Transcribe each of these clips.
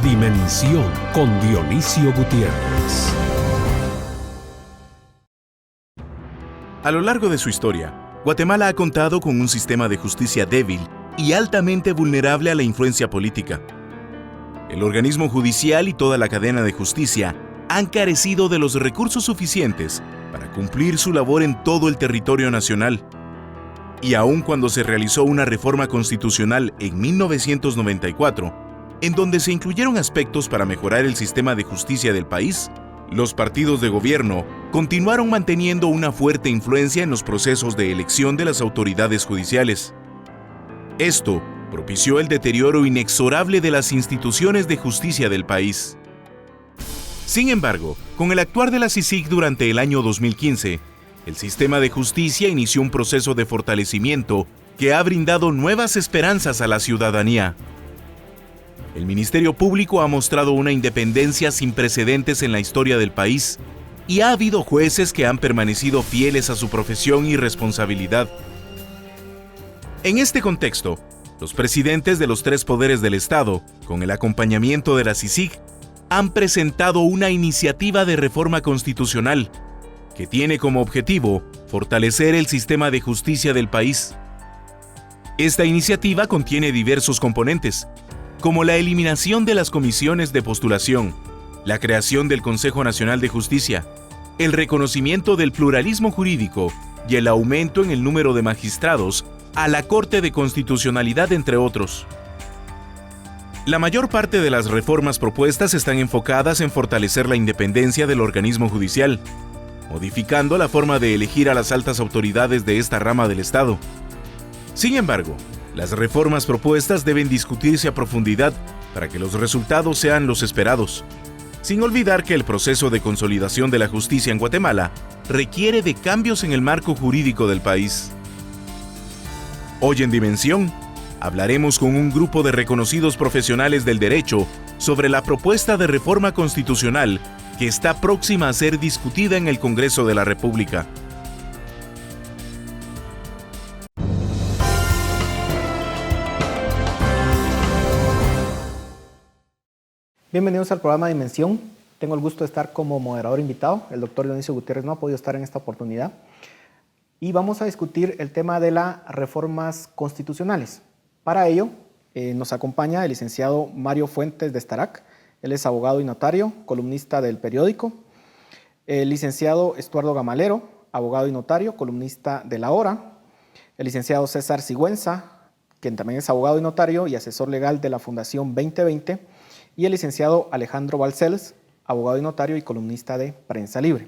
Dimensión con Dionisio Gutiérrez. A lo largo de su historia, Guatemala ha contado con un sistema de justicia débil y altamente vulnerable a la influencia política. El organismo judicial y toda la cadena de justicia han carecido de los recursos suficientes para cumplir su labor en todo el territorio nacional. Y aun cuando se realizó una reforma constitucional en 1994, en donde se incluyeron aspectos para mejorar el sistema de justicia del país, los partidos de gobierno continuaron manteniendo una fuerte influencia en los procesos de elección de las autoridades judiciales. Esto propició el deterioro inexorable de las instituciones de justicia del país. Sin embargo, con el actuar de la CICIG durante el año 2015, el sistema de justicia inició un proceso de fortalecimiento que ha brindado nuevas esperanzas a la ciudadanía. El Ministerio Público ha mostrado una independencia sin precedentes en la historia del país y ha habido jueces que han permanecido fieles a su profesión y responsabilidad. En este contexto, los presidentes de los tres poderes del Estado, con el acompañamiento de la CICIG, han presentado una iniciativa de reforma constitucional que tiene como objetivo fortalecer el sistema de justicia del país. Esta iniciativa contiene diversos componentes, como la eliminación de las comisiones de postulación, la creación del Consejo Nacional de Justicia, el reconocimiento del pluralismo jurídico y el aumento en el número de magistrados a la Corte de Constitucionalidad, entre otros. La mayor parte de las reformas propuestas están enfocadas en fortalecer la independencia del organismo judicial, modificando la forma de elegir a las altas autoridades de esta rama del Estado. Sin embargo, las reformas propuestas deben discutirse a profundidad para que los resultados sean los esperados, sin olvidar que el proceso de consolidación de la justicia en Guatemala requiere de cambios en el marco jurídico del país. Hoy en Dimensión, hablaremos con un grupo de reconocidos profesionales del derecho sobre la propuesta de reforma constitucional que está próxima a ser discutida en el Congreso de la República. Bienvenidos al programa Dimensión. Tengo el gusto de estar como moderador invitado. El doctor Dionisio Gutiérrez no ha podido estar en esta oportunidad. Y vamos a discutir el tema de las reformas constitucionales. Para ello, nos acompaña el licenciado Mario Fuentes de Starac. Él es abogado y notario, columnista del periódico. El licenciado Estuardo Gamalero, abogado y notario, columnista de La Hora. El licenciado César Sigüenza, quien también es abogado y notario y asesor legal de la Fundación 2020. Y el licenciado Alejandro Balcells, abogado y notario y columnista de Prensa Libre.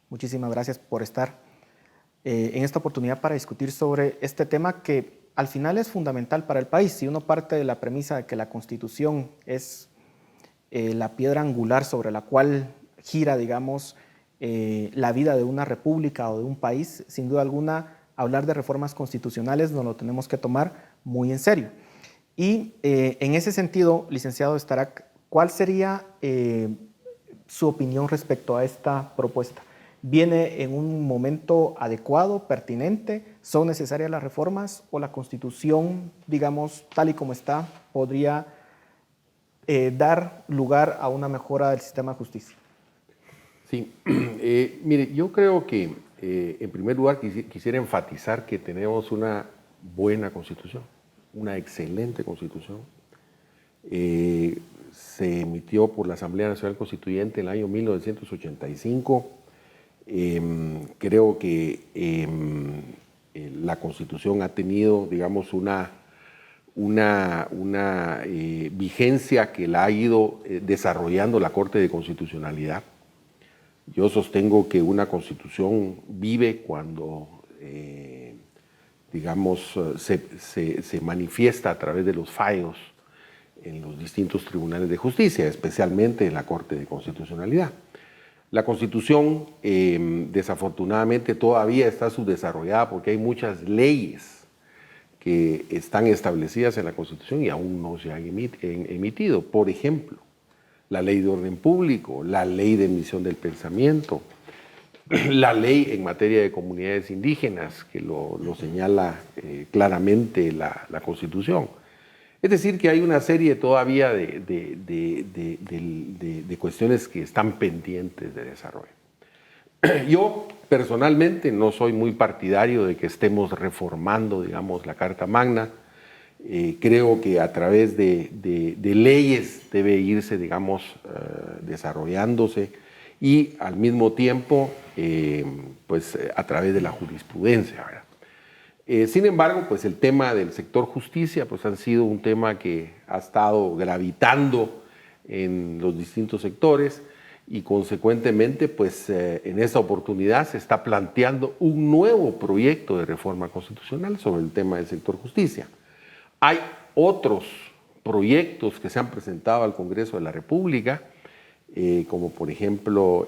Muchísimas gracias por estar en esta oportunidad para discutir sobre este tema que al final es fundamental para el país. Si uno parte de la premisa de que la Constitución es la piedra angular sobre la cual gira, digamos, la vida de una república o de un país, sin duda alguna, hablar de reformas constitucionales nos lo tenemos que tomar muy en serio. Y en ese sentido, licenciado Starac, ¿cuál sería su opinión respecto a esta propuesta? ¿Viene en un momento adecuado, pertinente? ¿Son necesarias las reformas o la Constitución, digamos, tal y como está, podría dar lugar a una mejora del sistema de justicia? Sí, mire, yo creo que en primer lugar quisiera enfatizar que tenemos una buena Constitución, una excelente Constitución. Se emitió por la Asamblea Nacional Constituyente en el año 1985. Creo que la Constitución ha tenido, digamos, una vigencia que la ha ido desarrollando la Corte de Constitucionalidad. Yo sostengo que una Constitución vive cuando, digamos, se manifiesta a través de los fallos en los distintos tribunales de justicia, especialmente en la Corte de Constitucionalidad. La Constitución, desafortunadamente, todavía está subdesarrollada porque hay muchas leyes que están establecidas en la Constitución y aún no se han emitido. Por ejemplo, la Ley de Orden Público, la Ley de Emisión del Pensamiento, la ley en materia de comunidades indígenas, que lo señala claramente la Constitución. Es decir, que hay una serie todavía de cuestiones que están pendientes de desarrollo. Yo personalmente no soy muy partidario de que estemos reformando, digamos, la Carta Magna. Creo que a través de leyes debe irse, digamos, desarrollándose y al mismo tiempo, pues a través de la jurisprudencia, ¿verdad? Sin embargo, pues el tema del sector justicia pues ha sido un tema que ha estado gravitando en los distintos sectores y consecuentemente pues en esta oportunidad se está planteando un nuevo proyecto de reforma constitucional sobre el tema del sector justicia. Hay otros proyectos que se han presentado al Congreso de la República, como por ejemplo,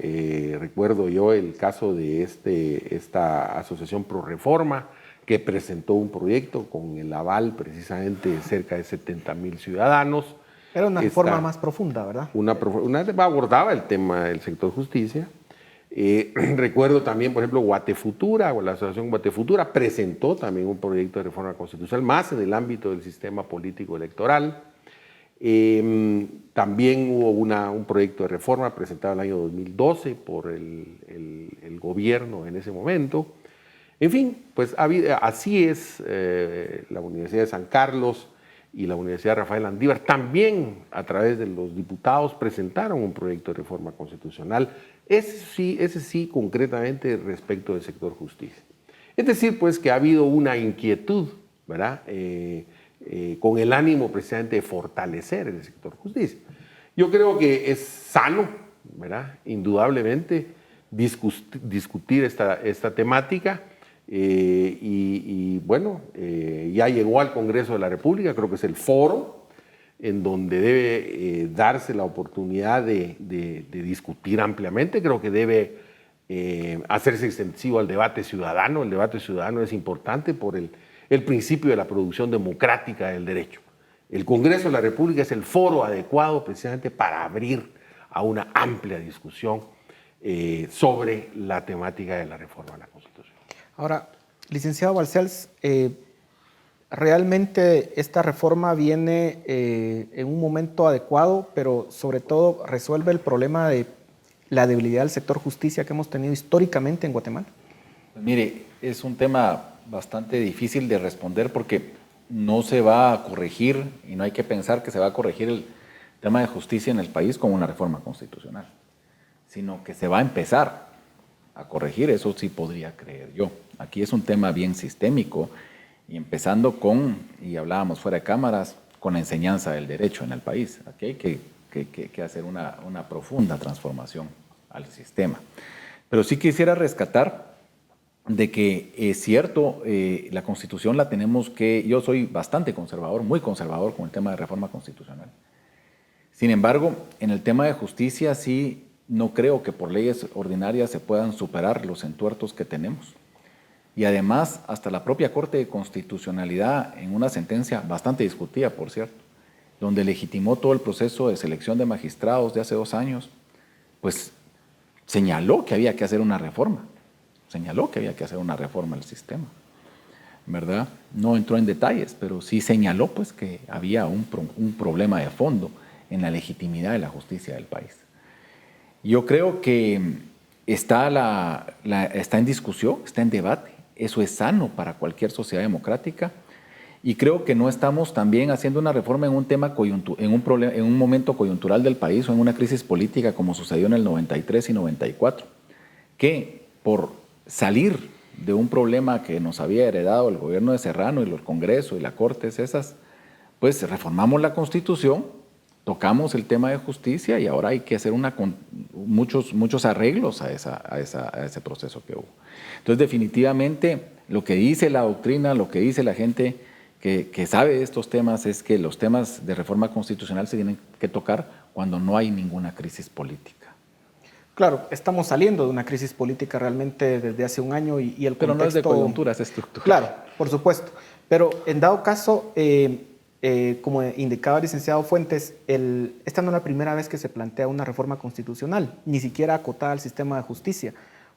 recuerdo yo el caso de esta Asociación Pro Reforma, que presentó un proyecto con el aval precisamente de cerca de 70,000 ciudadanos. Era una reforma más profunda, ¿verdad? Abordaba el tema del sector justicia. Recuerdo también, por ejemplo, Guatefutura, o la Asociación Guatefutura, presentó también un proyecto de reforma constitucional más en el ámbito del sistema político electoral. También hubo un proyecto de reforma presentado en el año 2012 por el gobierno en ese momento. En fin, pues así es la Universidad de San Carlos y la Universidad Rafael Landívar. También a través de los diputados presentaron un proyecto de reforma constitucional, ese sí concretamente respecto del sector justicia. Es decir, pues que ha habido una inquietud, ¿verdad? Con el ánimo precisamente de fortalecer el sector justicia. Yo creo que es sano, ¿verdad? Indudablemente discutir esta temática. Bueno, ya llegó al Congreso de la República, creo que es el foro en donde debe darse la oportunidad de discutir ampliamente. Creo que debe hacerse extensivo al debate ciudadano. El debate ciudadano es importante por el principio de la producción democrática del derecho. El Congreso de la República es el foro adecuado precisamente para abrir a una amplia discusión sobre la temática de la reforma a la Constitución. Ahora, licenciado Balcells, realmente esta reforma viene en un momento adecuado, pero sobre todo resuelve el problema de la debilidad del sector justicia que hemos tenido históricamente en Guatemala. Pues mire, es un tema bastante difícil de responder porque no se va a corregir y no hay que pensar que se va a corregir el tema de justicia en el país con una reforma constitucional, sino que se va a empezar a corregir, eso sí podría creer yo. Aquí es un tema bien sistémico y empezando y hablábamos fuera de cámaras, con la enseñanza del derecho en el país. Aquí hay que hacer una profunda transformación al sistema. Pero sí quisiera rescatar de que es cierto, la Constitución la tenemos yo soy bastante conservador, muy conservador con el tema de reforma constitucional. Sin embargo, en el tema de justicia sí no creo que por leyes ordinarias se puedan superar los entuertos que tenemos. Y además, hasta la propia Corte de Constitucionalidad, en una sentencia bastante discutida, por cierto, donde legitimó todo el proceso de selección de magistrados de hace 2 años, pues señaló que había que hacer una reforma. Señaló que había que hacer una reforma al sistema, ¿verdad? No entró en detalles, pero sí señaló pues, que había un problema de fondo en la legitimidad de la justicia del país. Yo creo que está en discusión, está en debate. Eso es sano para cualquier sociedad democrática. Y creo que no estamos también haciendo una reforma en un tema en un momento coyuntural del país o en una crisis política como sucedió en el 93 y 94, que por salir de un problema que nos había heredado el gobierno de Serrano y el Congreso y la Corte, pues reformamos la Constitución, tocamos el tema de justicia y ahora hay que hacer muchos arreglos a ese proceso que hubo. Entonces, definitivamente, lo que dice la doctrina, lo que dice la gente que sabe de estos temas es que los temas de reforma constitucional se tienen que tocar cuando no hay ninguna crisis política. Claro, estamos saliendo de una crisis política realmente desde hace un año y el contexto... Pero no es de coyuntura, es estructural. Claro, por supuesto. Pero en dado caso, como indicaba el licenciado Fuentes, esta no es la primera vez que se plantea una reforma constitucional, ni siquiera acotada al sistema de justicia.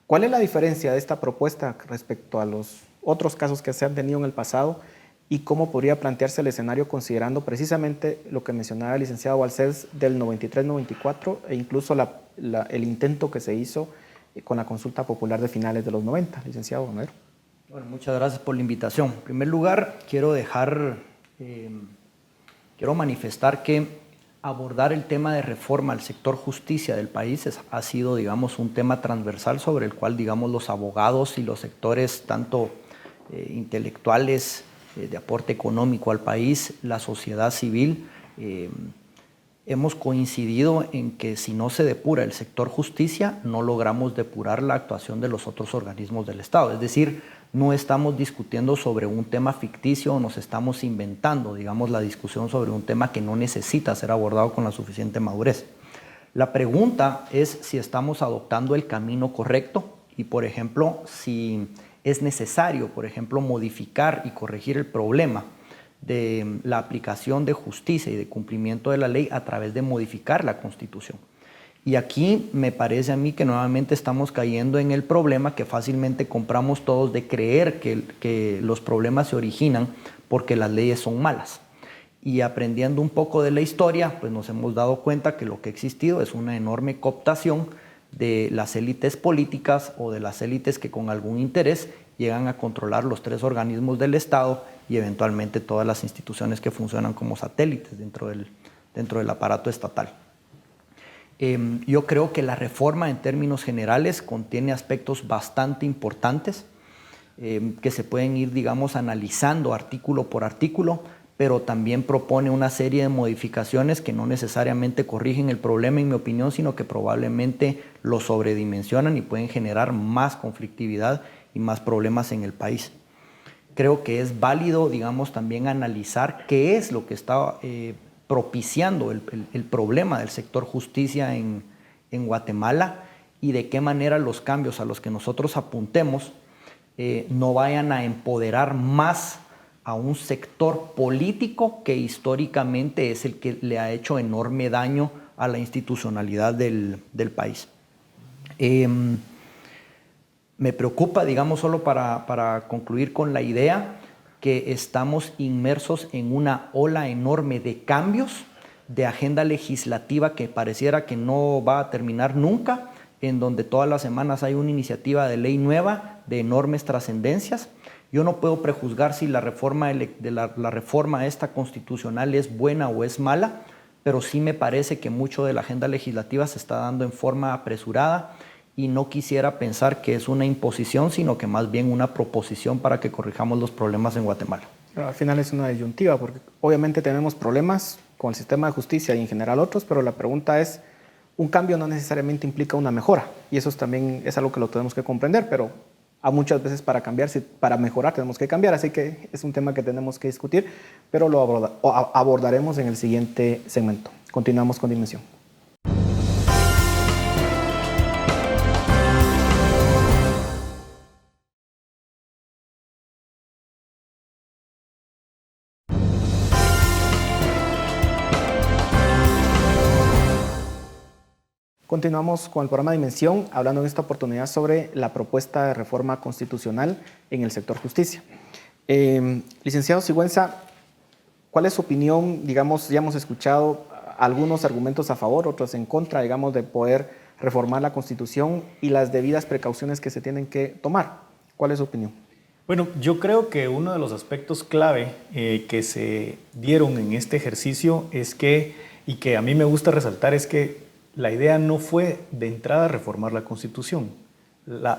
¿Cuál es la diferencia de esta propuesta respecto a los otros casos que se han tenido en el pasado y cómo podría plantearse el escenario considerando precisamente lo que mencionaba el licenciado Balcells del 93-94 e incluso el intento que se hizo con la consulta popular de finales de los 90. Licenciado Romero. Bueno, muchas gracias por la invitación. En primer lugar, quiero manifestar que abordar el tema de reforma al sector justicia del país ha sido, digamos, un tema transversal sobre el cual, digamos, los abogados y los sectores, tanto intelectuales, de aporte económico al país, la sociedad civil, hemos coincidido en que si no se depura el sector justicia, no logramos depurar la actuación de los otros organismos del Estado. Es decir, no estamos discutiendo sobre un tema ficticio, nos estamos inventando, digamos, la discusión sobre un tema que no necesita ser abordado con la suficiente madurez. La pregunta es si estamos adoptando el camino correcto y, por ejemplo, si es necesario, por ejemplo, modificar y corregir el problema de la aplicación de justicia y de cumplimiento de la ley a través de modificar la Constitución. Y aquí me parece a mí que nuevamente estamos cayendo en el problema que fácilmente compramos todos de creer que los problemas se originan porque las leyes son malas. Y aprendiendo un poco de la historia, pues nos hemos dado cuenta que lo que ha existido es una enorme cooptación de las élites políticas o de las élites que con algún interés llegan a controlar los tres organismos del Estado y eventualmente todas las instituciones que funcionan como satélites dentro del aparato estatal. Yo creo que la reforma en términos generales contiene aspectos bastante importantes que se pueden ir, digamos, analizando artículo por artículo, pero también propone una serie de modificaciones que no necesariamente corrigen el problema, en mi opinión, sino que probablemente lo sobredimensionan y pueden generar más conflictividad y más problemas en el país. Creo que es válido, digamos, también analizar qué es lo que está propiciando el problema del sector justicia en Guatemala y de qué manera los cambios a los que nosotros apuntemos no vayan a empoderar más a un sector político que históricamente es el que le ha hecho enorme daño a la institucionalidad del país. Me preocupa, digamos, solo para concluir con la idea, que estamos inmersos en una ola enorme de cambios, de agenda legislativa que pareciera que no va a terminar nunca, en donde todas las semanas hay una iniciativa de ley nueva de enormes trascendencias. Yo no puedo prejuzgar si la reforma esta constitucional es buena o es mala, pero sí me parece que mucho de la agenda legislativa se está dando en forma apresurada y no quisiera pensar que es una imposición, sino que más bien una proposición para que corrijamos los problemas en Guatemala. Pero al final es una disyuntiva, porque obviamente tenemos problemas con el sistema de justicia y en general otros, pero la pregunta es, un cambio no necesariamente implica una mejora, y eso también es algo que lo tenemos que comprender, pero a muchas veces para cambiar, para mejorar tenemos que cambiar, así que es un tema que tenemos que discutir, pero lo abordaremos en el siguiente segmento. Continuamos con Dimensión. Continuamos con el programa Dimensión, hablando en esta oportunidad sobre la propuesta de reforma constitucional en el sector justicia. Licenciado Sigüenza, ¿cuál es su opinión? Digamos, ya hemos escuchado algunos argumentos a favor, otros en contra, digamos, de poder reformar la Constitución y las debidas precauciones que se tienen que tomar. ¿Cuál es su opinión? Bueno, yo creo que uno de los aspectos clave que se dieron en este ejercicio es que, y que a mí me gusta resaltar, es que la idea no fue de entrada reformar la Constitución.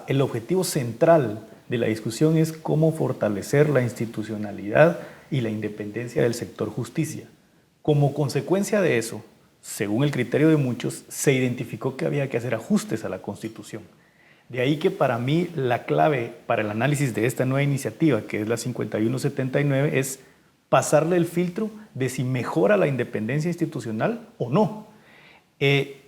El objetivo central de la discusión es cómo fortalecer la institucionalidad y la independencia del sector justicia. Como consecuencia de eso, según el criterio de muchos, se identificó que había que hacer ajustes a la Constitución. De ahí que para mí la clave para el análisis de esta nueva iniciativa, que es la 5179, es pasarle el filtro de si mejora la independencia institucional o no.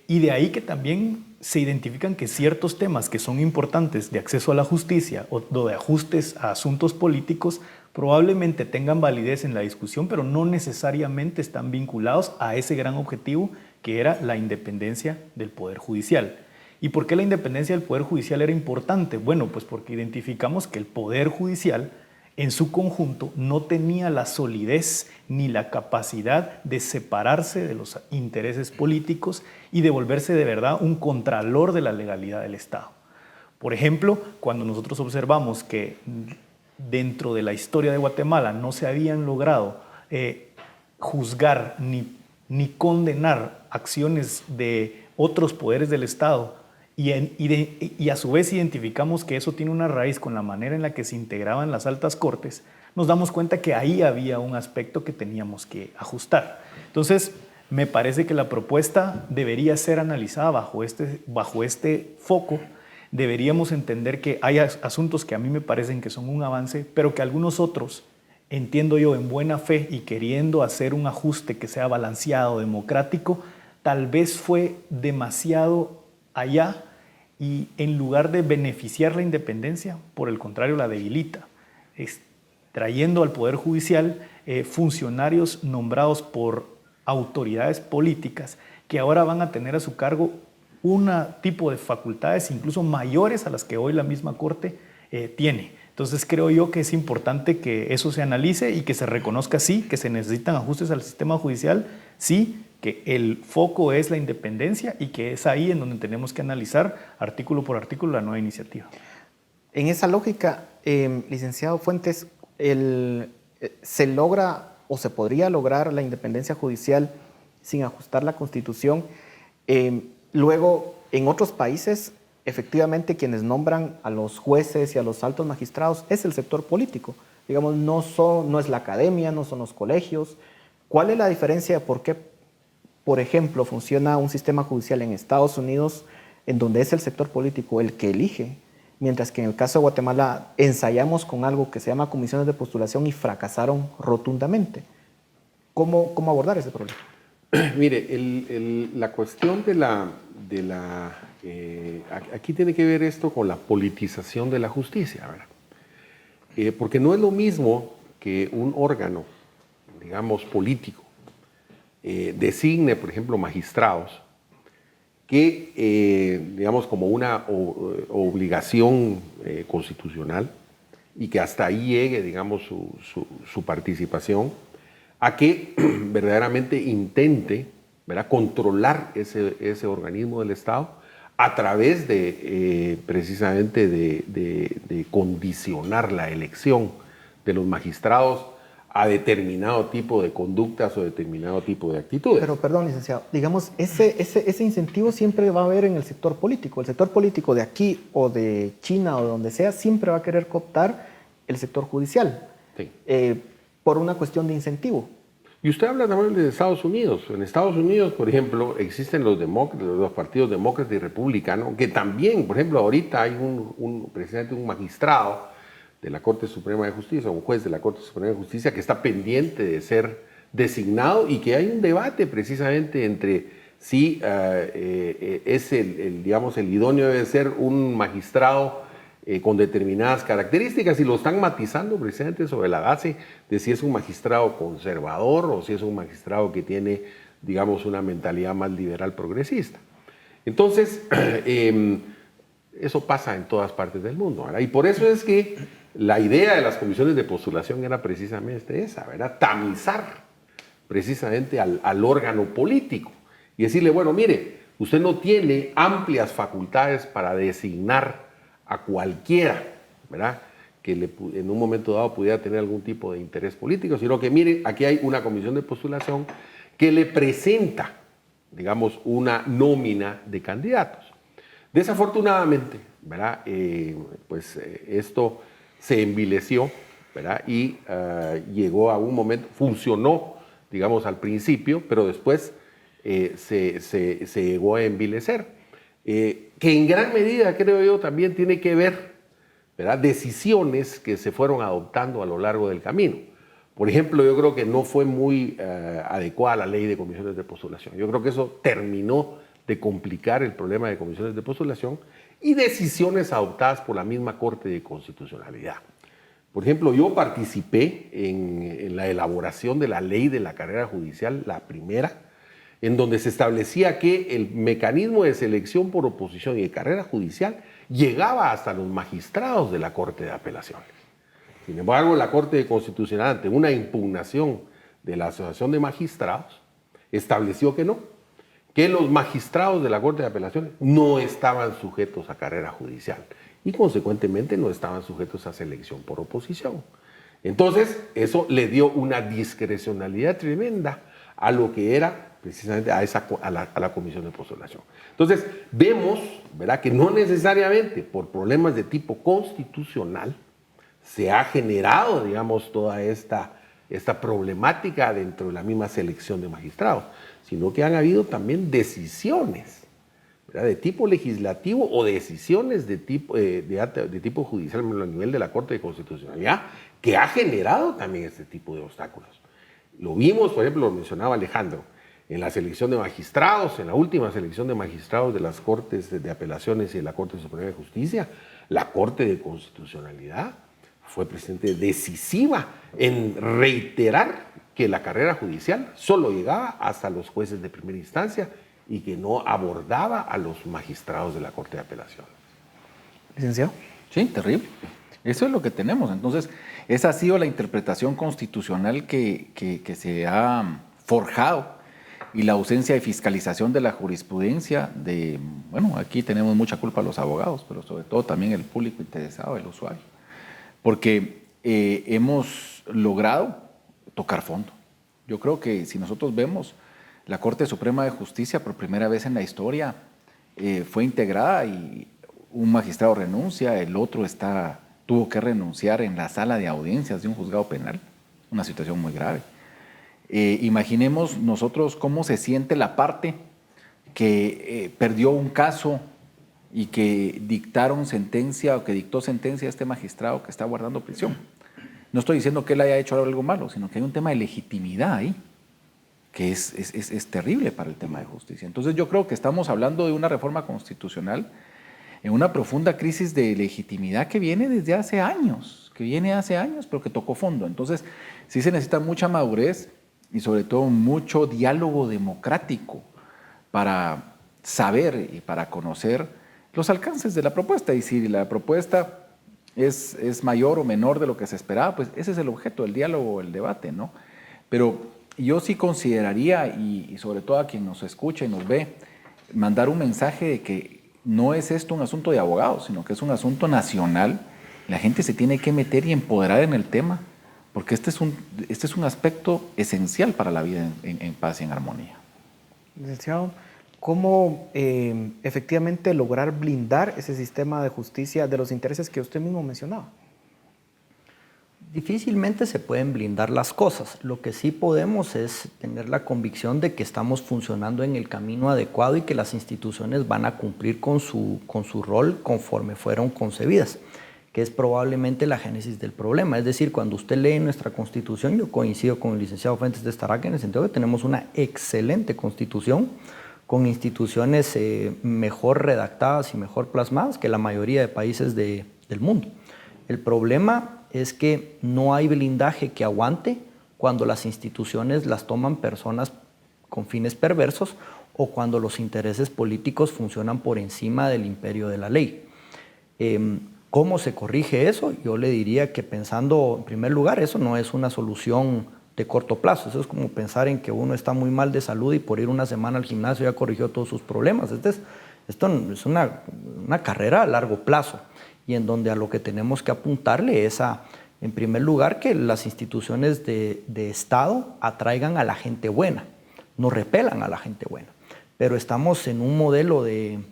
Y de ahí que también se identifican que ciertos temas que son importantes de acceso a la justicia o de ajustes a asuntos políticos probablemente tengan validez en la discusión, pero no necesariamente están vinculados a ese gran objetivo que era la independencia del Poder Judicial. ¿Y por qué la independencia del Poder Judicial era importante? Bueno, pues porque identificamos que el Poder Judicial en su conjunto no tenía la solidez ni la capacidad de separarse de los intereses políticos y de volverse de verdad un contralor de la legalidad del Estado. Por ejemplo, cuando nosotros observamos que dentro de la historia de Guatemala no se habían logrado juzgar ni condenar acciones de otros poderes del Estado, y a su vez identificamos que eso tiene una raíz con la manera en la que se integraban las altas cortes, nos damos cuenta que ahí había un aspecto que teníamos que ajustar. Entonces, me parece que la propuesta debería ser analizada bajo este foco. Deberíamos entender que hay asuntos que a mí me parecen que son un avance, pero que algunos otros, entiendo yo, en buena fe y queriendo hacer un ajuste que sea balanceado, democrático, tal vez fue demasiado allá y en lugar de beneficiar la independencia, por el contrario, la debilita, trayendo al Poder Judicial funcionarios nombrados por autoridades políticas que ahora van a tener a su cargo un tipo de facultades incluso mayores a las que hoy la misma Corte tiene. Entonces creo yo que es importante que eso se analice y que se reconozca sí, que se necesitan ajustes al sistema judicial, sí, que el foco es la independencia y que es ahí en donde tenemos que analizar artículo por artículo la nueva iniciativa. En esa lógica, licenciado Fuentes, ¿se logra o se podría lograr la independencia judicial sin ajustar la Constitución? Luego, en otros países, efectivamente, quienes nombran a los jueces y a los altos magistrados es el sector político. Digamos, no es la academia, no son los colegios. ¿Cuál es la diferencia? ¿Por qué, por ejemplo, funciona un sistema judicial en Estados Unidos en donde es el sector político el que elige, mientras que en el caso de Guatemala ensayamos con algo que se llama comisiones de postulación y fracasaron rotundamente? ¿Cómo abordar ese problema? Mire, la cuestión aquí tiene que ver esto con la politización de la justicia, ¿verdad? Porque no es lo mismo que un órgano, digamos, político, designe, por ejemplo, magistrados, que, digamos, como una obligación constitucional y que hasta ahí llegue, digamos, su participación, a que verdaderamente intente, ¿verdad?, controlar ese organismo del Estado a través de, precisamente, de condicionar la elección de los magistrados a determinado tipo de conductas o determinado tipo de actitudes. Pero, perdón, licenciado, digamos, ese incentivo siempre va a haber en el sector político. El sector político de aquí o de China o de donde sea siempre va a querer cooptar el sector judicial. Sí. Por una cuestión de incentivo. Y usted habla también de Estados Unidos. En Estados Unidos, por ejemplo, existen los partidos demócrata y republicano, que también, por ejemplo, ahorita hay precisamente un magistrado de la Corte Suprema de Justicia, un juez de la Corte Suprema de Justicia que está pendiente de ser designado y que hay un debate precisamente entre si es digamos, el idóneo debe ser un magistrado con determinadas características, y lo están matizando precisamente sobre la base de si es un magistrado conservador o si es un magistrado que tiene, digamos, una mentalidad más liberal progresista. Entonces, eso pasa en todas partes del mundo, ¿verdad? Y por eso es que la idea de las comisiones de postulación era precisamente esa, ¿verdad? Tamizar precisamente al órgano político y decirle, bueno, mire, usted no tiene amplias facultades para designar a cualquiera, ¿verdad?, que en un momento dado pudiera tener algún tipo de interés político, sino que, mire, aquí hay una comisión de postulación que le presenta, digamos, una nómina de candidatos. Desafortunadamente, ¿verdad?, esto se envileció, ¿verdad?, y llegó a un momento, funcionó, digamos, al principio, pero después se llegó a envilecer. Que en gran medida, creo yo, también tiene que ver, ¿verdad?, decisiones que se fueron adoptando a lo largo del camino. Por ejemplo, yo creo que no fue muy adecuada la ley de comisiones de postulación. Yo creo que eso terminó de complicar el problema de comisiones de postulación y decisiones adoptadas por la misma Corte de Constitucionalidad. Por ejemplo, yo participé en la elaboración de la ley de la carrera judicial, la primera, en donde se establecía que el mecanismo de selección por oposición y de carrera judicial llegaba hasta los magistrados de la Corte de Apelaciones. Sin embargo, la Corte Constitucional, ante una impugnación de la Asociación de Magistrados, estableció que los magistrados de la Corte de Apelaciones no estaban sujetos a carrera judicial y consecuentemente no estaban sujetos a selección por oposición. Entonces, eso le dio una discrecionalidad tremenda a lo que era precisamente a la comisión de postulación. Entonces, vemos, ¿verdad?, que no necesariamente por problemas de tipo constitucional se ha generado, digamos, toda esta problemática dentro de la misma selección de magistrados, sino que han habido también decisiones, ¿verdad?, de tipo legislativo o decisiones de tipo judicial a nivel de la Corte de Constitucionalidad que ha generado también este tipo de obstáculos. Lo vimos, por ejemplo, lo mencionaba Alejandro, en la selección de magistrados, en la última selección de magistrados de las Cortes de Apelaciones y de la Corte Suprema de Justicia, la Corte de Constitucionalidad fue precisamente decisiva en reiterar que la carrera judicial solo llegaba hasta los jueces de primera instancia y que no abordaba a los magistrados de la Corte de Apelaciones. Licenciado. Sí, terrible. Eso es lo que tenemos. Entonces, esa ha sido la interpretación constitucional que se ha forjado, y la ausencia de fiscalización de la jurisprudencia bueno, aquí tenemos mucha culpa los abogados, pero sobre todo también el público interesado, el usuario, porque hemos logrado tocar fondo. Yo creo que si nosotros vemos, la Corte Suprema de Justicia por primera vez en la historia fue integrada y un magistrado renuncia, el otro tuvo que renunciar en la sala de audiencias de un juzgado penal, una situación muy grave. Imaginemos nosotros cómo se siente la parte que perdió un caso y que dictaron sentencia o que dictó sentencia a este magistrado que está guardando prisión. No estoy diciendo que él haya hecho algo malo, sino que hay un tema de legitimidad ahí, que es terrible para el tema de justicia. Entonces yo creo que estamos hablando de una reforma constitucional en una profunda crisis de legitimidad que viene desde hace años, pero que tocó fondo. Entonces sí se necesita mucha madurez y sobre todo mucho diálogo democrático para saber y para conocer los alcances de la propuesta. Y si la propuesta es mayor o menor de lo que se esperaba, pues ese es el objeto del diálogo, el debate, ¿no? Pero yo sí consideraría, y sobre todo a quien nos escucha y nos ve, mandar un mensaje de que no es esto un asunto de abogados, sino que es un asunto nacional. La gente se tiene que meter y empoderar en el tema, porque este es un aspecto esencial para la vida en paz y en armonía. Licenciado, ¿cómo efectivamente lograr blindar ese sistema de justicia de los intereses que usted mismo mencionaba? Difícilmente se pueden blindar las cosas. Lo que sí podemos es tener la convicción de que estamos funcionando en el camino adecuado y que las instituciones van a cumplir con su rol conforme fueron concebidas, que es probablemente la génesis del problema. Es decir, cuando usted lee nuestra Constitución, yo coincido con el licenciado Fuentes de Staraque en el sentido de que tenemos una excelente Constitución con instituciones mejor redactadas y mejor plasmadas que la mayoría de países del mundo. El problema es que no hay blindaje que aguante cuando las instituciones las toman personas con fines perversos o cuando los intereses políticos funcionan por encima del imperio de la ley. ¿Cómo se corrige eso? Yo le diría que pensando, en primer lugar, eso no es una solución de corto plazo. Eso es como pensar en que uno está muy mal de salud y por ir una semana al gimnasio ya corrigió todos sus problemas. Esto es una carrera a largo plazo y en donde a lo que tenemos que apuntarle es a, en primer lugar, que las instituciones de Estado atraigan a la gente buena, no repelan a la gente buena. Pero estamos en un modelo de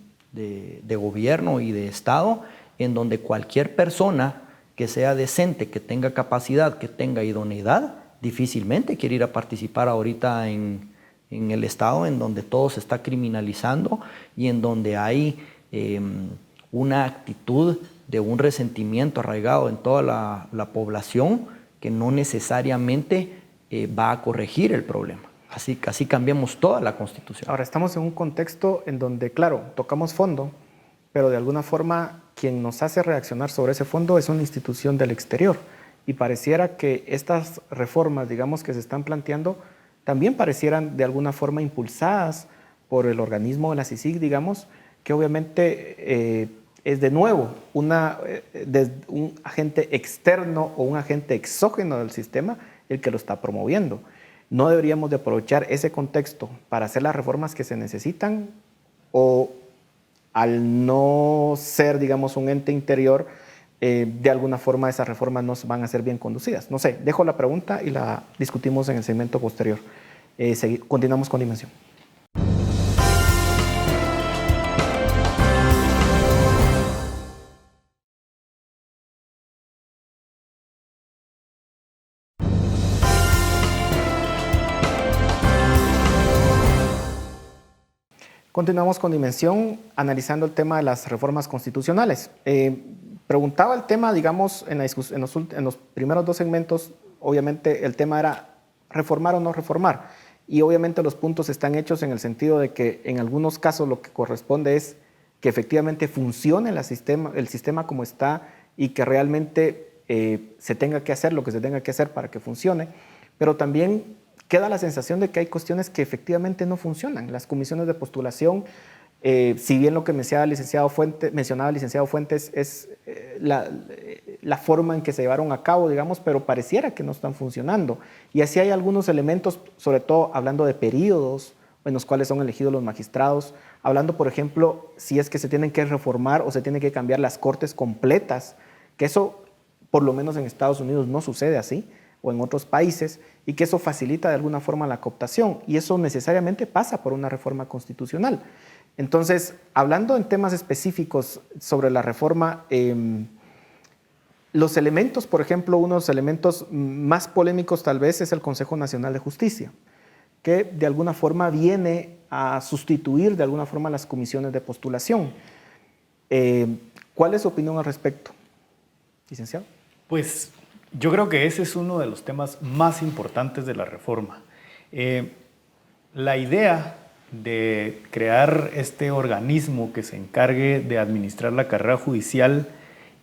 gobierno y de Estado en donde cualquier persona que sea decente, que tenga capacidad, que tenga idoneidad, difícilmente quiere ir a participar ahorita en el Estado en donde todo se está criminalizando y en donde hay una actitud de un resentimiento arraigado en toda la población que no necesariamente va a corregir el problema. Así cambiamos toda la Constitución. Ahora, estamos en un contexto en donde, claro, tocamos fondo, pero de alguna forma quien nos hace reaccionar sobre ese fondo es una institución del exterior. Y pareciera que estas reformas, digamos, que se están planteando, también parecieran de alguna forma impulsadas por el organismo de la CICIG, digamos, que obviamente es de nuevo un agente externo o un agente exógeno del sistema el que lo está promoviendo. No deberíamos de aprovechar ese contexto para hacer las reformas que se necesitan, o al no ser, digamos, un ente interior, de alguna forma esas reformas no van a ser bien conducidas. No sé, dejo la pregunta y la discutimos en el segmento posterior. Continuamos con Dimensión. Continuamos con Dimensión, analizando el tema de las reformas constitucionales. Preguntaba el tema, digamos, en los primeros dos segmentos, obviamente el tema era reformar o no reformar. Y obviamente los puntos están hechos en el sentido de que en algunos casos lo que corresponde es que efectivamente funcione el sistema como está y que realmente se tenga que hacer lo que se tenga que hacer para que funcione. Pero también queda la sensación de que hay cuestiones que efectivamente no funcionan. Las comisiones de postulación, si bien lo que mencionaba el licenciado Fuentes es la forma en que se llevaron a cabo, digamos, pero pareciera que no están funcionando. Y así hay algunos elementos, sobre todo hablando de periodos en los cuales son elegidos los magistrados, hablando, por ejemplo, si es que se tienen que reformar o se tienen que cambiar las cortes completas, que eso, por lo menos en Estados Unidos, no sucede así, o en otros países, y que eso facilita de alguna forma la cooptación, y eso necesariamente pasa por una reforma constitucional. Entonces, hablando en temas específicos sobre la reforma, los elementos, por ejemplo, uno de los elementos más polémicos tal vez es el Consejo Nacional de Justicia, que de alguna forma viene a sustituir de alguna forma las comisiones de postulación. ¿Cuál es su opinión al respecto, licenciado? Pues yo creo que ese es uno de los temas más importantes de la reforma. La idea de crear este organismo que se encargue de administrar la carrera judicial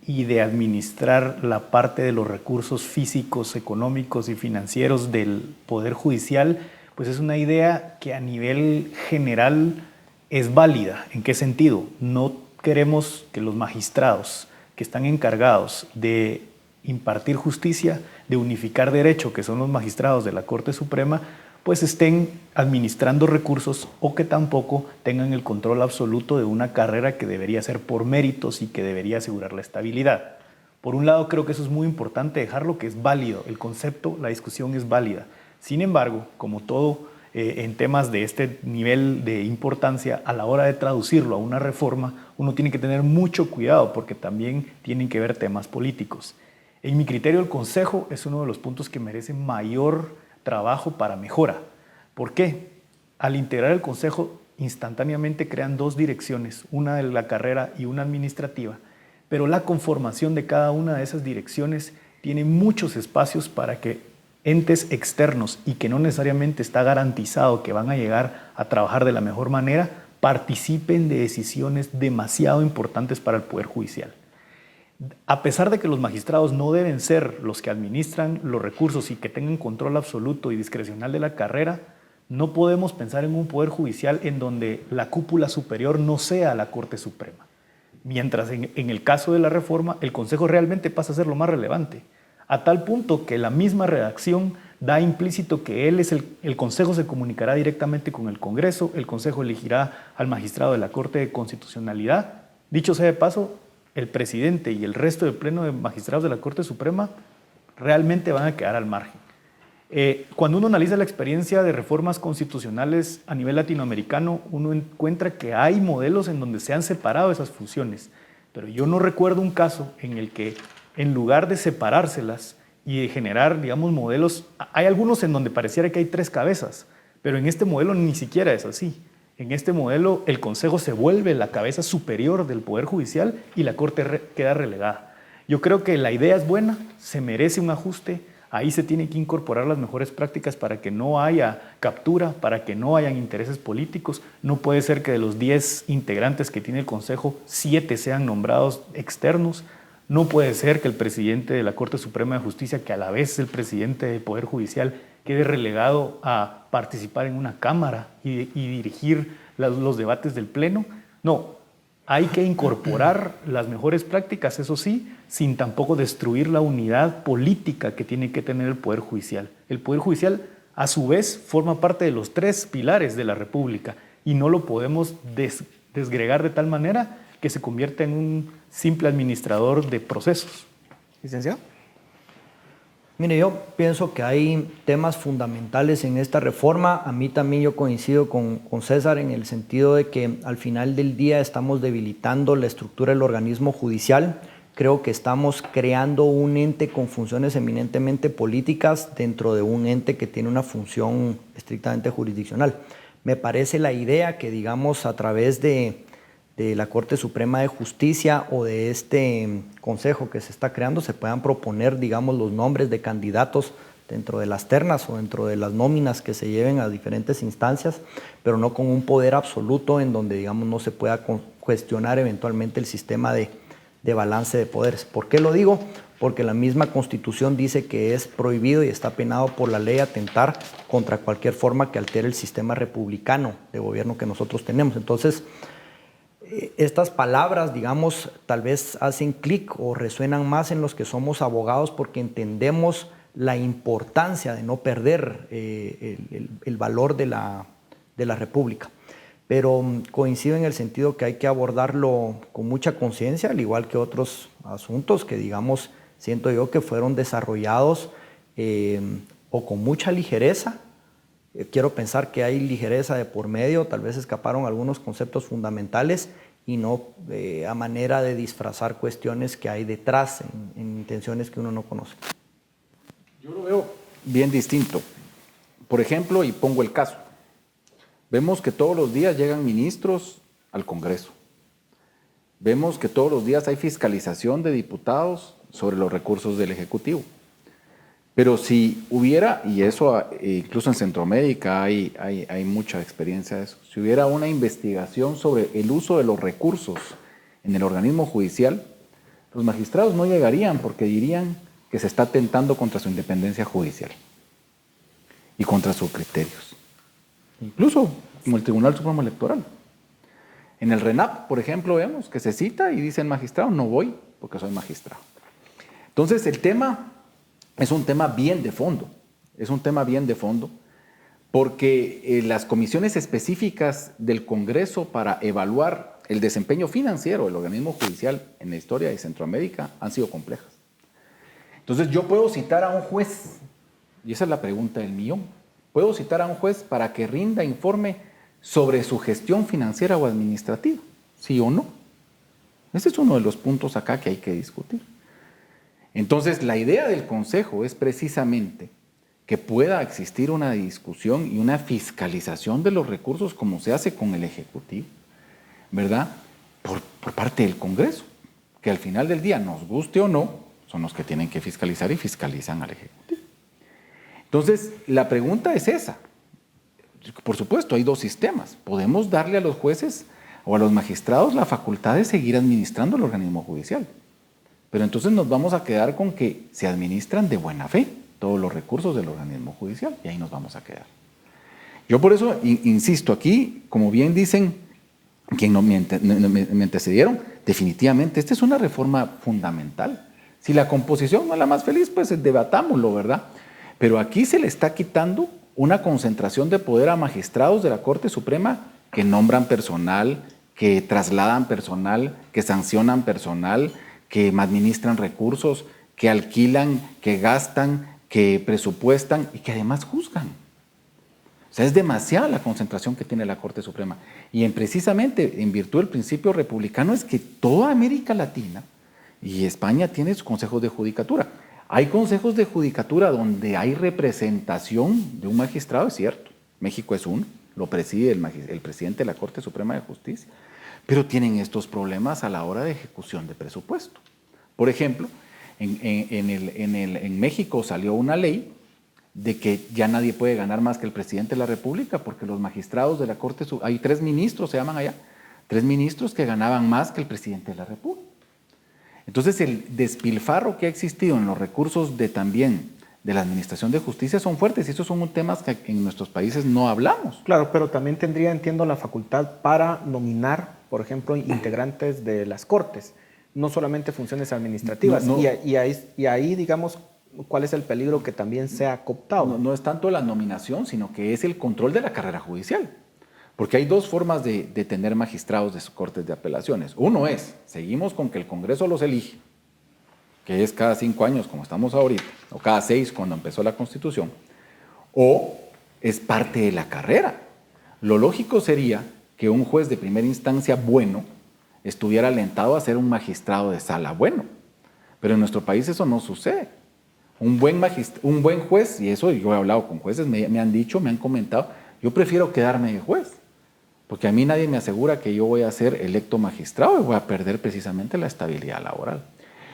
y de administrar la parte de los recursos físicos, económicos y financieros del Poder Judicial, pues es una idea que a nivel general es válida. ¿En qué sentido? No queremos que los magistrados que están encargados de impartir justicia, de unificar derecho, que son los magistrados de la Corte Suprema, pues estén administrando recursos o que tampoco tengan el control absoluto de una carrera que debería ser por méritos y que debería asegurar la estabilidad. Por un lado, creo que eso es muy importante dejarlo, que es válido, el concepto, la discusión es válida. Sin embargo, como todo en temas de este nivel de importancia, a la hora de traducirlo a una reforma, uno tiene que tener mucho cuidado porque también tienen que ver temas políticos. En mi criterio, el Consejo es uno de los puntos que merece mayor trabajo para mejora. ¿Por qué? Al integrar el Consejo, instantáneamente crean dos direcciones, una de la carrera y una administrativa, pero la conformación de cada una de esas direcciones tiene muchos espacios para que entes externos y que no necesariamente está garantizado que van a llegar a trabajar de la mejor manera, participen de decisiones demasiado importantes para el Poder Judicial. A pesar de que los magistrados no deben ser los que administran los recursos y que tengan control absoluto y discrecional de la carrera, no podemos pensar en un Poder Judicial en donde la cúpula superior no sea la Corte Suprema. Mientras en el caso de la reforma, el Consejo realmente pasa a ser lo más relevante, a tal punto que la misma redacción da implícito que el Consejo se comunicará directamente con el Congreso, el Consejo elegirá al magistrado de la Corte de Constitucionalidad. Dicho sea de paso, el presidente y el resto del pleno de magistrados de la Corte Suprema realmente van a quedar al margen. Cuando uno analiza la experiencia de reformas constitucionales a nivel latinoamericano, uno encuentra que hay modelos en donde se han separado esas funciones, pero yo no recuerdo un caso en el que en lugar de separárselas y de generar, digamos, modelos, hay algunos en donde pareciera que hay tres cabezas, pero en este modelo ni siquiera es así. En este modelo, el Consejo se vuelve la cabeza superior del Poder Judicial y la Corte queda relegada. Yo creo que la idea es buena, se merece un ajuste, ahí se tienen que incorporar las mejores prácticas para que no haya captura, para que no hayan intereses políticos. No puede ser que de los 10 integrantes que tiene el Consejo, 7 sean nombrados externos. No puede ser que el presidente de la Corte Suprema de Justicia, que a la vez es el presidente del Poder Judicial, quede relegado a participar en una cámara y dirigir los debates del Pleno. No, Hay que incorporar las mejores prácticas, eso sí, sin tampoco destruir la unidad política que tiene que tener el Poder Judicial. El Poder Judicial, a su vez, forma parte de los 3 pilares de la República y no lo podemos desgregar de tal manera que se convierta en un simple administrador de procesos. Licenciado. Mire, yo pienso que hay temas fundamentales en esta reforma. A mí también yo coincido con César en el sentido de que al final del día estamos debilitando la estructura del organismo judicial. Creo que estamos creando un ente con funciones eminentemente políticas dentro de un ente que tiene una función estrictamente jurisdiccional. Me parece la idea que, digamos, a través de la Corte Suprema de Justicia o de este consejo que se está creando se puedan proponer, digamos, los nombres de candidatos dentro de las ternas o dentro de las nóminas que se lleven a diferentes instancias, pero no con un poder absoluto en donde, digamos, no se pueda cuestionar eventualmente el sistema de balance de poderes. ¿Por qué lo digo? Porque la misma Constitución dice que es prohibido y está penado por la ley atentar contra cualquier forma que altere el sistema republicano de gobierno que nosotros tenemos. Entonces, estas palabras, digamos, tal vez hacen clic o resuenan más en los que somos abogados porque entendemos la importancia de no perder el valor de la República. Pero coincido en el sentido que hay que abordarlo con mucha conciencia, al igual que otros asuntos que, digamos, siento yo que fueron desarrollados o con mucha ligereza. Quiero pensar que hay ligereza de por medio, tal vez escaparon algunos conceptos fundamentales y no a manera de disfrazar cuestiones que hay detrás en intenciones que uno no conoce. Yo lo veo bien distinto. Por ejemplo, y pongo el caso, vemos que todos los días llegan ministros al Congreso. Vemos que todos los días hay fiscalización de diputados sobre los recursos del Ejecutivo. Pero si hubiera, y eso incluso en Centroamérica hay mucha experiencia de eso, si hubiera una investigación sobre el uso de los recursos en el organismo judicial, los magistrados no llegarían porque dirían que se está atentando contra su independencia judicial y contra sus criterios. Incluso como el Tribunal Supremo Electoral. En el RENAP, por ejemplo, vemos que se cita y dice el magistrado, no voy porque soy magistrado. Entonces el tema es un tema bien de fondo, porque las comisiones específicas del Congreso para evaluar el desempeño financiero del organismo judicial en la historia de Centroamérica han sido complejas. Entonces yo puedo citar a un juez, y esa es la pregunta del millón, puedo citar a un juez para que rinda informe sobre su gestión financiera o administrativa, ¿sí o no? Ese es uno de los puntos acá que hay que discutir. Entonces, la idea del Consejo es precisamente que pueda existir una discusión y una fiscalización de los recursos como se hace con el Ejecutivo, ¿verdad? Por parte del Congreso, que al final del día, nos guste o no, son los que tienen que fiscalizar y fiscalizan al Ejecutivo. Entonces, la pregunta es esa. Por supuesto, hay 2 sistemas. Podemos darle a los jueces o a los magistrados la facultad de seguir administrando el organismo judicial. Pero entonces nos vamos a quedar con que se administran de buena fe todos los recursos del organismo judicial y ahí nos vamos a quedar. Yo por eso insisto aquí, como bien dicen quien me antecedieron, definitivamente esta es una reforma fundamental. Si la composición no es la más feliz, pues debatámoslo, ¿verdad? Pero aquí se le está quitando una concentración de poder a magistrados de la Corte Suprema que nombran personal, que trasladan personal, que sancionan personal, que administran recursos, que alquilan, que gastan, que presupuestan y que además juzgan. O sea, es demasiada la concentración que tiene la Corte Suprema. Y precisamente en virtud del principio republicano es que toda América Latina y España tiene sus consejos de judicatura. Hay consejos de judicatura donde hay representación de un magistrado, es cierto. México es uno, lo preside el presidente de la Corte Suprema de Justicia. Pero tienen estos problemas a la hora de ejecución de presupuesto. Por ejemplo, en México salió una ley de que ya nadie puede ganar más que el presidente de la República porque los magistrados de la Corte, hay 3 ministros, se llaman allá, 3 ministros que ganaban más que el presidente de la República. Entonces el despilfarro que ha existido en los recursos también de la Administración de Justicia son fuertes y esos son temas que en nuestros países no hablamos. Claro, pero también tendría, entiendo, la facultad para nominar por ejemplo, integrantes de las cortes, no solamente funciones administrativas. No. Y ahí, digamos, ¿cuál es el peligro que también sea cooptado? No es tanto la nominación, sino que es el control de la carrera judicial. Porque hay dos formas de tener magistrados de cortes de apelaciones. Uno es, seguimos con que el Congreso los elige, que es cada 5 años, como estamos ahorita, o cada 6 cuando empezó la Constitución, o es parte de la carrera. Lo lógico sería que un juez de primera instancia bueno estuviera alentado a ser un magistrado de sala bueno. Pero en nuestro país eso no sucede. Un buen juez, y eso yo he hablado con jueces, me han dicho, me han comentado, yo prefiero quedarme de juez, porque a mí nadie me asegura que yo voy a ser electo magistrado y voy a perder precisamente la estabilidad laboral.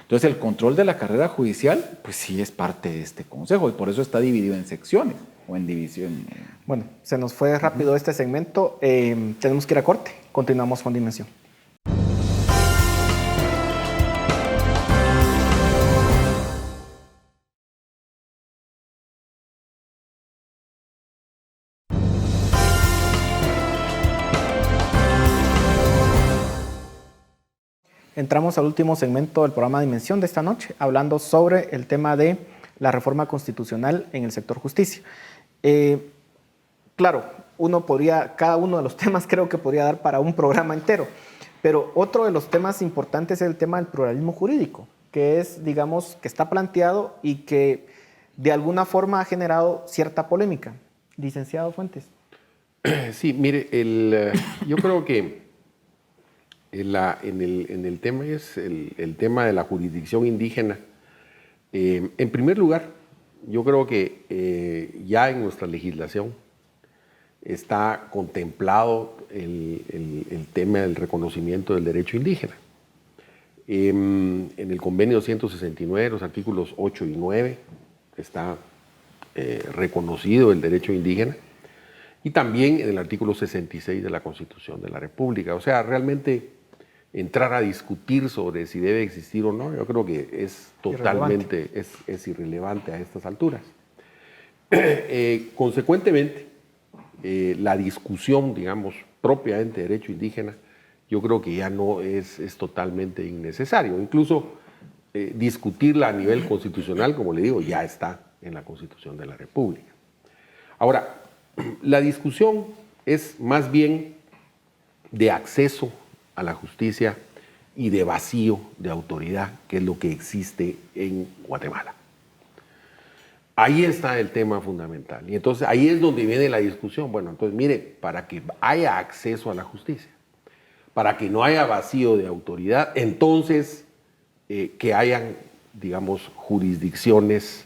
Entonces el control de la carrera judicial, pues sí es parte de este consejo y por eso está dividido en secciones o en división. Bueno, se nos fue rápido este segmento, tenemos que ir a corte, continuamos con Dimensión. Entramos al último segmento del programa Dimensión de esta noche, hablando sobre el tema de la reforma constitucional en el sector justicia. Claro, cada uno de los temas creo que podría dar para un programa entero, pero otro de los temas importantes es el tema del pluralismo jurídico, que es, digamos, que está planteado y que de alguna forma ha generado cierta polémica. Licenciado Fuentes. Sí, mire, yo creo que en el tema es el tema de la jurisdicción indígena. En primer lugar, yo creo que ya en nuestra legislación está contemplado el tema del reconocimiento del derecho indígena. En el convenio 169, los artículos 8 y 9, está reconocido el derecho indígena, y también en el artículo 66 de la Constitución de la República. O sea, realmente entrar a discutir sobre si debe existir o no, yo creo que es totalmente es irrelevante a estas alturas. Consecuentemente, la discusión, digamos, propiamente de derecho indígena, yo creo que ya no es totalmente innecesario. Incluso discutirla a nivel constitucional, como le digo, ya está en la Constitución de la República. Ahora, la discusión es más bien de acceso a la justicia y de vacío de autoridad, que es lo que existe en Guatemala. Ahí está el tema fundamental. Y entonces ahí es donde viene la discusión. Bueno, entonces mire, para que haya acceso a la justicia, para que no haya vacío de autoridad, entonces que hayan, digamos, jurisdicciones,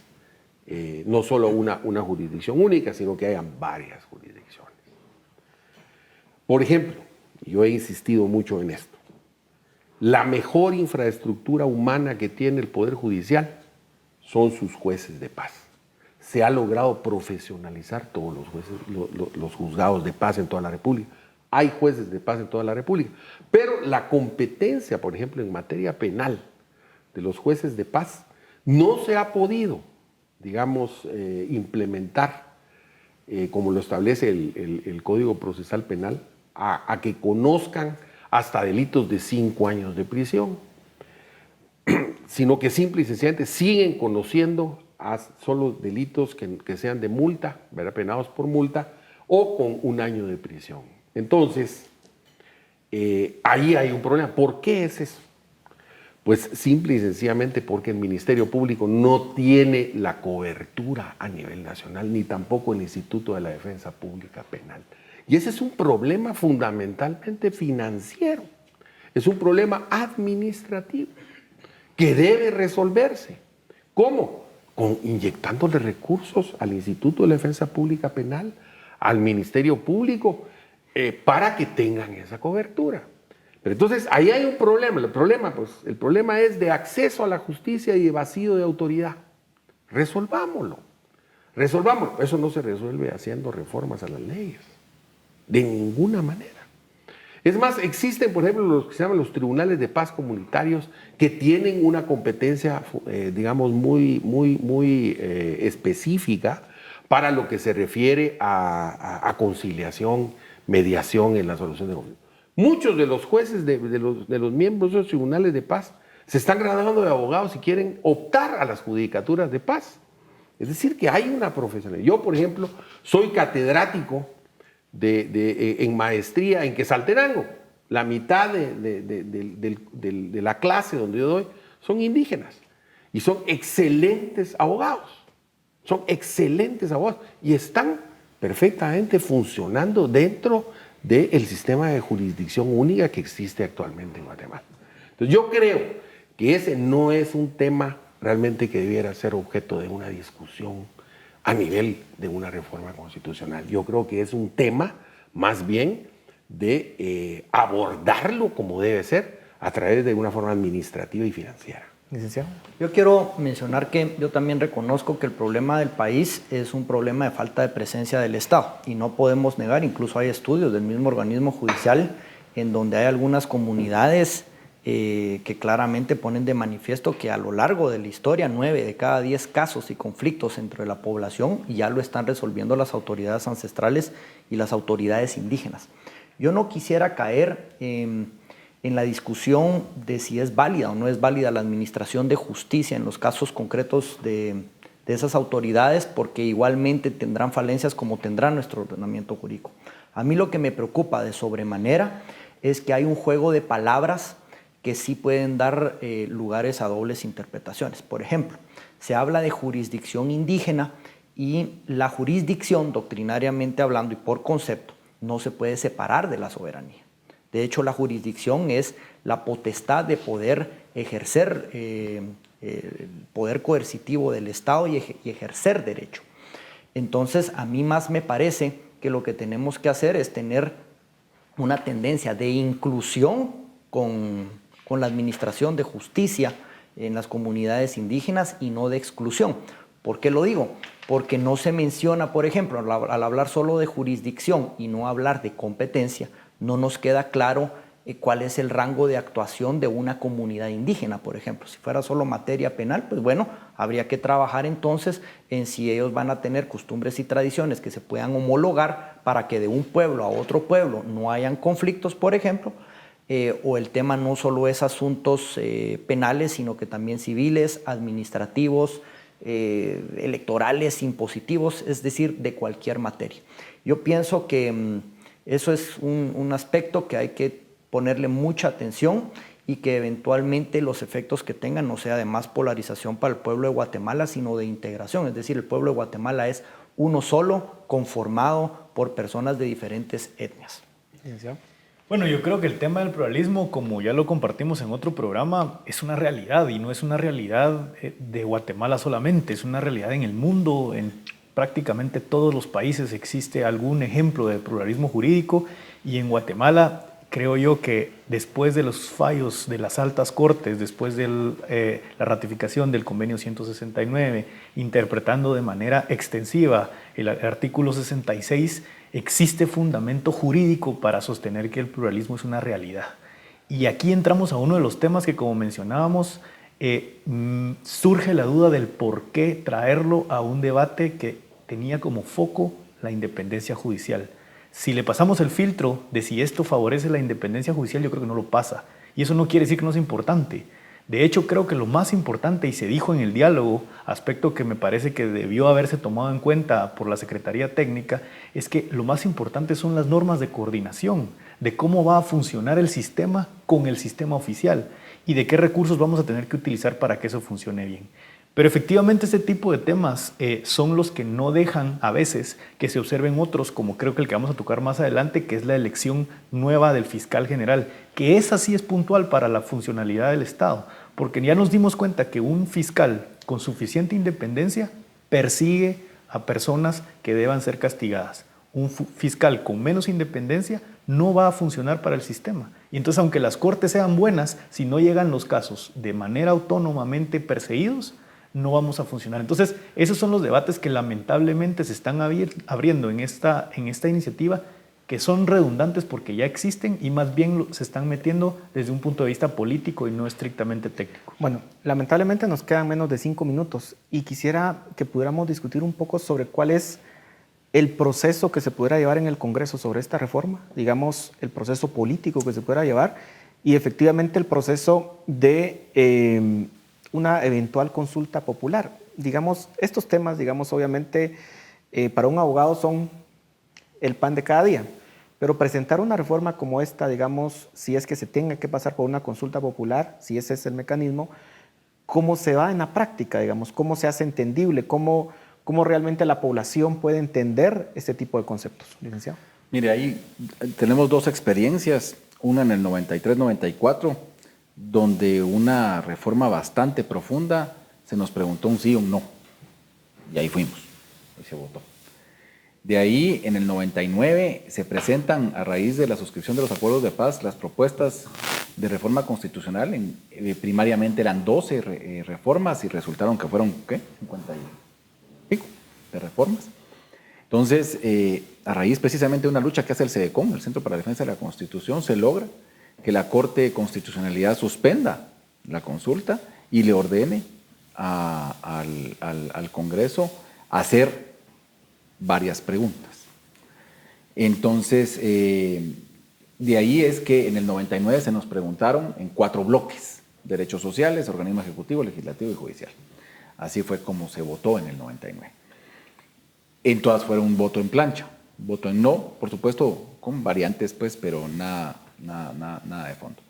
no solo una jurisdicción única, sino que hayan varias jurisdicciones. Por ejemplo, yo he insistido mucho en esto, la mejor infraestructura humana que tiene el Poder Judicial son sus jueces de paz. Se ha logrado profesionalizar todos los jueces, los juzgados de paz en toda la República. Hay jueces de paz en toda la República, pero la competencia, por ejemplo, en materia penal de los jueces de paz no se ha podido, digamos, implementar, como lo establece el Código Procesal Penal, a que conozcan hasta delitos de 5 años de prisión, sino que simple y sencillamente siguen conociendo solo delitos que sean de multa, ¿verdad? Penados por multa, o con 1 año de prisión. Entonces, ahí hay un problema. ¿Por qué es eso? Pues simple y sencillamente porque el Ministerio Público no tiene la cobertura a nivel nacional, ni tampoco el Instituto de la Defensa Pública Penal. Y ese es un problema fundamentalmente financiero, es un problema administrativo que debe resolverse. ¿Cómo? Inyectándole recursos al Instituto de la Defensa Pública Penal, al Ministerio Público, para que tengan esa cobertura. Pero entonces ahí hay un problema. El problema es de acceso a la justicia y de vacío de autoridad. Resolvámoslo. Eso no se resuelve haciendo reformas a las leyes. De ninguna manera. Es más, existen, por ejemplo, los que se llaman los tribunales de paz comunitarios, que tienen una competencia, digamos, muy específica para lo que se refiere a conciliación, mediación en la solución de conflictos. Muchos de los jueces, de los miembros de los tribunales de paz, se están graduando de abogados y quieren optar a las judicaturas de paz. Es decir, que hay una profesionalidad. Yo, por ejemplo, soy catedrático en maestría en Quetzaltenango. La mitad de la clase donde yo doy son indígenas y son excelentes abogados. Son excelentes abogados y están perfectamente funcionando dentro del sistema de jurisdicción única que existe actualmente en Guatemala. Entonces yo creo que ese no es un tema realmente que debiera ser objeto de una discusión a nivel de una reforma constitucional. Yo creo que es un tema más bien de abordarlo como debe ser a través de una forma administrativa y financiera. Licenciado. Yo quiero mencionar que yo también reconozco que el problema del país es un problema de falta de presencia del Estado y no podemos negar, incluso hay estudios del mismo organismo judicial en donde hay algunas comunidades que claramente ponen de manifiesto que a lo largo de la historia 9 de cada 10 casos y conflictos entre la población ya lo están resolviendo las autoridades ancestrales y las autoridades indígenas. Yo no quisiera caer en la discusión de si es válida o no es válida la administración de justicia en los casos concretos de esas autoridades, porque igualmente tendrán falencias como tendrá nuestro ordenamiento jurídico. A mí lo que me preocupa de sobremanera es que hay un juego de palabras que sí pueden dar lugares a dobles interpretaciones. Por ejemplo, se habla de jurisdicción indígena y la jurisdicción, doctrinariamente hablando y por concepto, no se puede separar de la soberanía. De hecho, la jurisdicción es la potestad de poder ejercer el poder coercitivo del Estado y ejercer derecho. Entonces, a mí más me parece que lo que tenemos que hacer es tener una tendencia de inclusión con la administración de justicia en las comunidades indígenas y no de exclusión. ¿Por qué lo digo? Porque no se menciona, por ejemplo, al hablar solo de jurisdicción y no hablar de competencia, no nos queda claro cuál es el rango de actuación de una comunidad indígena, por ejemplo. Si fuera solo materia penal, pues bueno, habría que trabajar entonces en si ellos van a tener costumbres y tradiciones que se puedan homologar para que de un pueblo a otro pueblo no hayan conflictos, por ejemplo, o el tema no solo es asuntos penales, sino que también civiles, administrativos, electorales, impositivos, es decir, de cualquier materia. Yo pienso que eso es un aspecto que hay que ponerle mucha atención y que eventualmente los efectos que tengan no sea de más polarización para el pueblo de Guatemala, sino de integración. Es decir, el pueblo de Guatemala es uno solo, conformado por personas de diferentes etnias. Licenciado. Bueno, yo creo que el tema del pluralismo, como ya lo compartimos en otro programa, es una realidad y no es una realidad de Guatemala solamente, es una realidad en el mundo, en prácticamente todos los países existe algún ejemplo de pluralismo jurídico y en Guatemala creo yo que después de los fallos de las altas cortes, después de la ratificación del convenio 169, interpretando de manera extensiva el artículo 66, existe fundamento jurídico para sostener que el pluralismo es una realidad. Y aquí entramos a uno de los temas que, como mencionábamos, surge la duda del por qué traerlo a un debate que tenía como foco la independencia judicial. Si le pasamos el filtro de si esto favorece la independencia judicial, yo creo que no lo pasa. Y eso no quiere decir que no es importante. De hecho, creo que lo más importante, y se dijo en el diálogo, aspecto que me parece que debió haberse tomado en cuenta por la Secretaría Técnica, es que lo más importante son las normas de coordinación, de cómo va a funcionar el sistema con el sistema oficial y de qué recursos vamos a tener que utilizar para que eso funcione bien. Pero efectivamente este tipo de temas son los que no dejan a veces que se observen otros, como creo que el que vamos a tocar más adelante, que es la elección nueva del fiscal general, que esa sí es puntual para la funcionalidad del Estado, porque ya nos dimos cuenta que un fiscal con suficiente independencia persigue a personas que deban ser castigadas. Un fiscal con menos independencia no va a funcionar para el sistema. Y entonces, aunque las cortes sean buenas, si no llegan los casos de manera autónomamente perseguidos, no vamos a funcionar. Entonces, esos son los debates que lamentablemente se están abriendo en esta iniciativa, que son redundantes porque ya existen y más bien se están metiendo desde un punto de vista político y no estrictamente técnico. Bueno, lamentablemente nos quedan menos de 5 minutos y quisiera que pudiéramos discutir un poco sobre cuál es el proceso que se pudiera llevar en el Congreso sobre esta reforma, digamos, el proceso político que se pudiera llevar y efectivamente el proceso de una eventual consulta popular. Digamos, estos temas, digamos, obviamente, para un abogado son el pan de cada día, pero presentar una reforma como esta, digamos, si es que se tenga que pasar por una consulta popular, si ese es el mecanismo, ¿cómo se va en la práctica, digamos? ¿Cómo se hace entendible? ¿Cómo realmente la población puede entender este tipo de conceptos, licenciado? Mire, ahí tenemos dos experiencias, una en el 93-94, donde una reforma bastante profunda se nos preguntó un sí o un no, y ahí fuimos, y se votó. De ahí, en el 99, se presentan, a raíz de la suscripción de los acuerdos de paz, las propuestas de reforma constitucional. Primariamente eran 12 reformas y resultaron que fueron, ¿qué? 50 y pico de reformas. Entonces, a raíz precisamente de una lucha que hace el CEDECON, el Centro para la Defensa de la Constitución, se logra que la Corte de Constitucionalidad suspenda la consulta y le ordene al Congreso hacer varias preguntas. Entonces, de ahí es que en el 99 se nos preguntaron en 4 bloques: derechos sociales, organismo ejecutivo, legislativo y judicial. Así fue como se votó en el 99. En todas fueron un voto en plancha, voto en no, por supuesto, con variantes, pues, pero nada de fondo.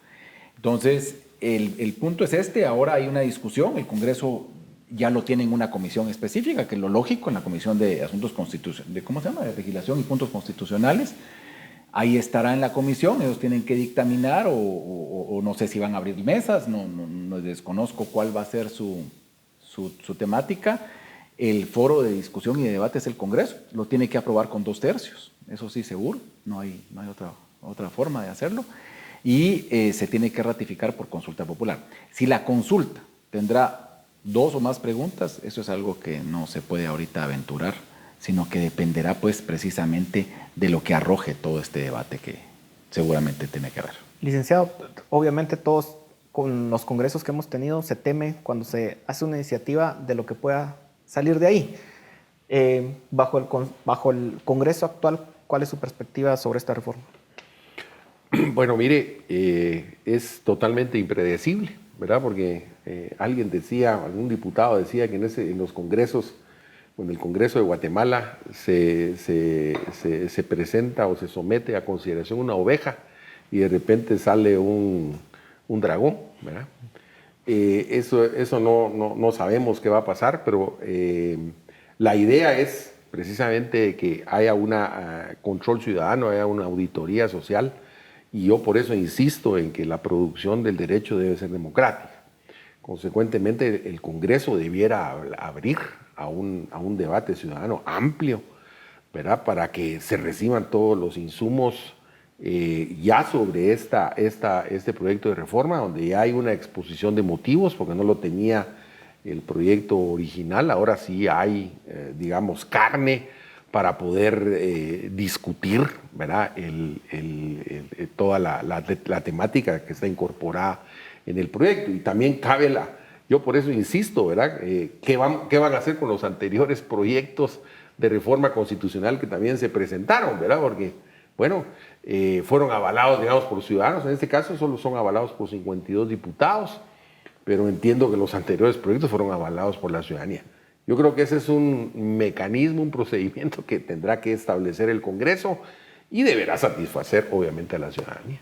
Entonces, el punto es este: ahora hay una discusión, el Congreso ya lo tiene en una comisión específica, que es lo lógico, en la Comisión de Asuntos Constitucionales, de Legislación y Puntos Constitucionales. Ahí estará en la comisión, ellos tienen que dictaminar o no sé si van a abrir mesas, no desconozco cuál va a ser su temática. El foro de discusión y de debate es el Congreso, lo tiene que aprobar con 2/3, eso sí seguro, no hay otra forma de hacerlo, y se tiene que ratificar por consulta popular. Si la consulta tendrá 2 o más preguntas, eso es algo que no se puede ahorita aventurar, sino que dependerá pues precisamente de lo que arroje todo este debate que seguramente tiene que haber. Licenciado, obviamente todos con los congresos que hemos tenido se teme cuando se hace una iniciativa de lo que pueda salir de ahí. Bajo el Congreso actual, ¿cuál es su perspectiva sobre esta reforma? Bueno, mire, es totalmente impredecible, ¿verdad? Porque alguien decía, algún diputado decía que en los congresos, en el Congreso de Guatemala se presenta o se somete a consideración una oveja y de repente sale un dragón, ¿verdad? Eso no sabemos qué va a pasar, pero la idea es precisamente que haya un control ciudadano, haya una auditoría social, y yo por eso insisto en que la producción del derecho debe ser democrática. Consecuentemente, el Congreso debiera abrir a un debate ciudadano amplio, ¿verdad? Para que se reciban todos los insumos ya sobre este proyecto de reforma, donde ya hay una exposición de motivos, porque no lo tenía el proyecto original. Ahora sí hay, digamos, carne para poder discutir, ¿verdad? Toda la temática que está incorporada en el proyecto. Y también cabe yo por eso insisto, ¿verdad? ¿Qué van a hacer con los anteriores proyectos de reforma constitucional que también se presentaron, ¿verdad? Porque, bueno, fueron avalados, digamos, por ciudadanos. En este caso solo son avalados por 52 diputados, pero entiendo que los anteriores proyectos fueron avalados por la ciudadanía. Yo creo que ese es un mecanismo, un procedimiento que tendrá que establecer el Congreso y deberá satisfacer, obviamente, a la ciudadanía.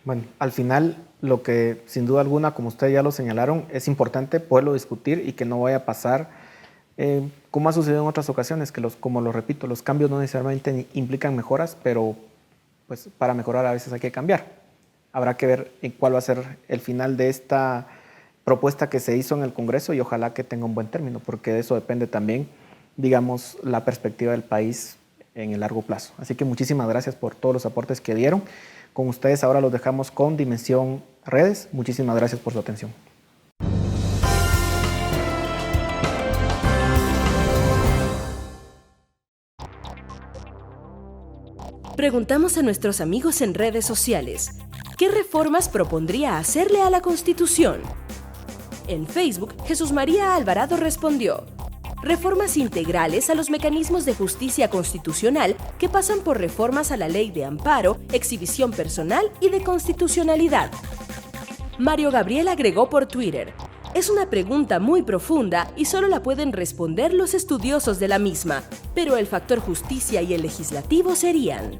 Bueno, al final, lo que sin duda alguna, como ustedes ya lo señalaron, es importante poderlo discutir y que no vaya a pasar como ha sucedido en otras ocasiones, que como lo repito, los cambios no necesariamente implican mejoras, pero pues para mejorar a veces hay que cambiar. Habrá que ver cuál va a ser el final de esta propuesta que se hizo en el Congreso y ojalá que tenga un buen término, porque de eso depende también, digamos, la perspectiva del país en el largo plazo. Así que muchísimas gracias por todos los aportes que dieron. Con ustedes ahora los dejamos con Dimensión Redes. Muchísimas gracias por su atención. Preguntamos a nuestros amigos en redes sociales, ¿qué reformas propondría hacerle a la Constitución? En Facebook, Jesús María Alvarado respondió: reformas integrales a los mecanismos de justicia constitucional que pasan por reformas a la ley de amparo, exhibición personal y de constitucionalidad. Mario Gabriel agregó por Twitter: es una pregunta muy profunda y solo la pueden responder los estudiosos de la misma, pero el factor justicia y el legislativo serían